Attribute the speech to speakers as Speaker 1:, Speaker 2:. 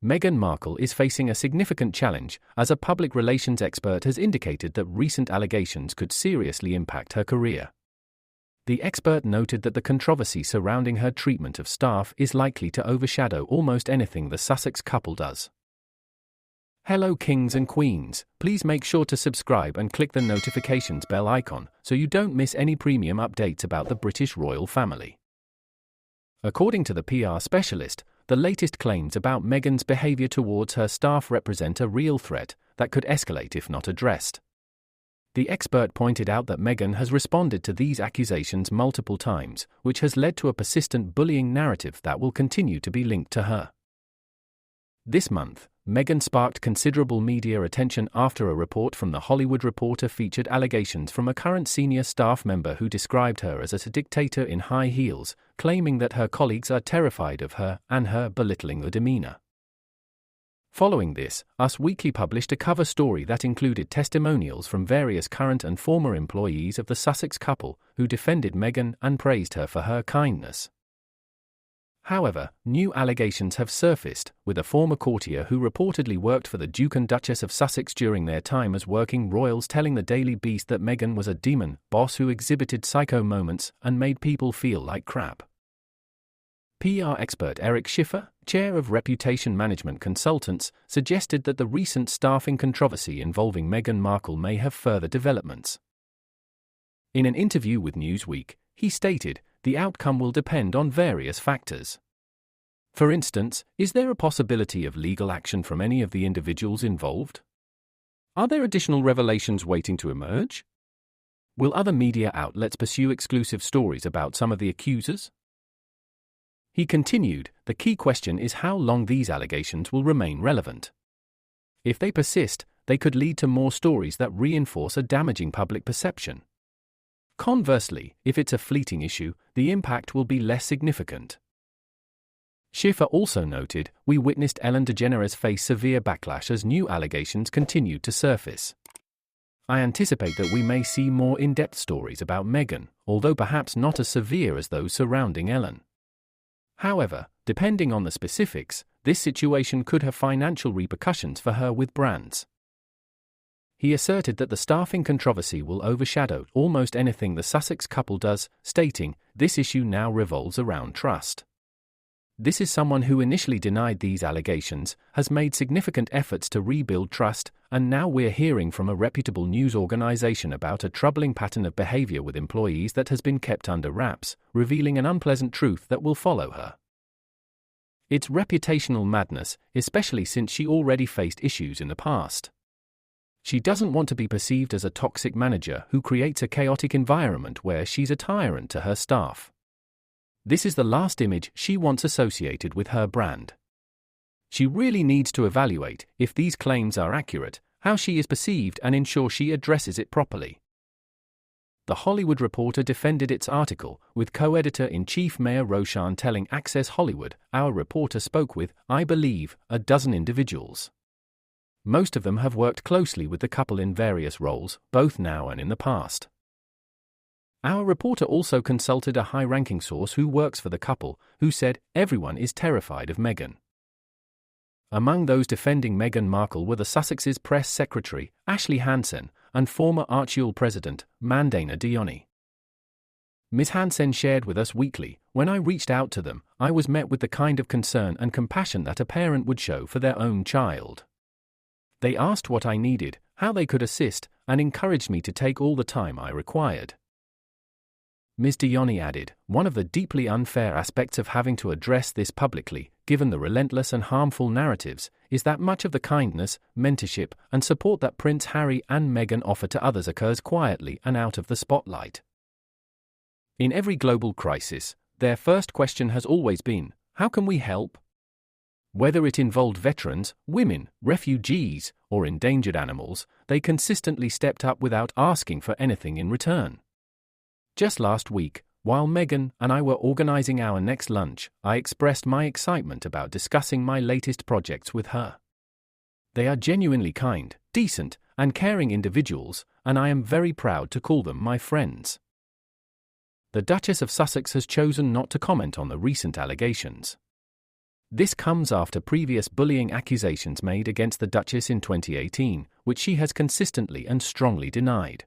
Speaker 1: Meghan Markle is facing a significant challenge, as a public relations expert has indicated that recent allegations could seriously impact her career. The expert noted that the controversy surrounding her treatment of staff is likely to overshadow almost anything the Sussex couple does. Hello kings and queens, please make sure to subscribe and click the notifications bell icon so you don't miss any premium updates about the British royal family. According to the PR specialist, the latest claims about Meghan's behaviour towards her staff represent a real threat that could escalate if not addressed. The expert pointed out that Meghan has responded to these accusations multiple times, which has led to a persistent bullying narrative that will continue to be linked to her. This month, Meghan sparked considerable media attention after a report from The Hollywood Reporter featured allegations from a current senior staff member who described her as a dictator in high heels, claiming that her colleagues are terrified of her and her belittling the demeanor. Following this, Us Weekly published a cover story that included testimonials from various current and former employees of the Sussex couple who defended Meghan and praised her for her kindness. However, new allegations have surfaced, with a former courtier who reportedly worked for the Duke and Duchess of Sussex during their time as working royals telling the Daily Beast that Meghan was a demon boss who exhibited psycho moments and made people feel like crap. PR expert Eric Schiffer, chair of Reputation Management Consultants, suggested that the recent staffing controversy involving Meghan Markle may have further developments. In an interview with Newsweek, he stated, "The outcome will depend on various factors. For instance, is there a possibility of legal action from any of the individuals involved? Are there additional revelations waiting to emerge? Will other media outlets pursue exclusive stories about some of the accusers?" He continued, "The key question is how long these allegations will remain relevant. If they persist, they could lead to more stories that reinforce a damaging public perception. Conversely, if it's a fleeting issue, the impact will be less significant." Schiffer also noted, "We witnessed Ellen DeGeneres face severe backlash as new allegations continued to surface. I anticipate that we may see more in-depth stories about Meghan, although perhaps not as severe as those surrounding Ellen. However, depending on the specifics, this situation could have financial repercussions for her with brands." He asserted that the staffing controversy will overshadow almost anything the Sussex couple does, stating, "This issue now revolves around trust. This is someone who initially denied these allegations, has made significant efforts to rebuild trust, and now we're hearing from a reputable news organization about a troubling pattern of behavior with employees that has been kept under wraps, revealing an unpleasant truth that will follow her. It's reputational madness, especially since she already faced issues in the past. She doesn't want to be perceived as a toxic manager who creates a chaotic environment where she's a tyrant to her staff. This is the last image she wants associated with her brand. She really needs to evaluate, if these claims are accurate, how she is perceived and ensure she addresses it properly." The Hollywood Reporter defended its article, with co-editor-in-chief Mayor Roshan telling Access Hollywood, "Our reporter spoke with, I believe, a dozen individuals. Most of them have worked closely with the couple in various roles, both now and in the past. Our reporter also consulted a high-ranking source who works for the couple, who said, everyone is terrified of Meghan." Among those defending Meghan Markle were the Sussex's press secretary, Ashley Hansen, and former Archie president, Mandana Dioni. Ms. Hansen shared with Us Weekly, "When I reached out to them, I was met with the kind of concern and compassion that a parent would show for their own child. They asked what I needed, how they could assist, and encouraged me to take all the time I required." Ms. Dioni added, "One of the deeply unfair aspects of having to address this publicly, given the relentless and harmful narratives, is that much of the kindness, mentorship, and support that Prince Harry and Meghan offer to others occurs quietly and out of the spotlight. In every global crisis, their first question has always been, how can we help? Whether it involved veterans, women, refugees, or endangered animals, they consistently stepped up without asking for anything in return. Just last week, while Meghan and I were organizing our next lunch, I expressed my excitement about discussing my latest projects with her. They are genuinely kind, decent, and caring individuals, and I am very proud to call them my friends." The Duchess of Sussex has chosen not to comment on the recent allegations. This comes after previous bullying accusations made against the Duchess in 2018, which she has consistently and strongly denied.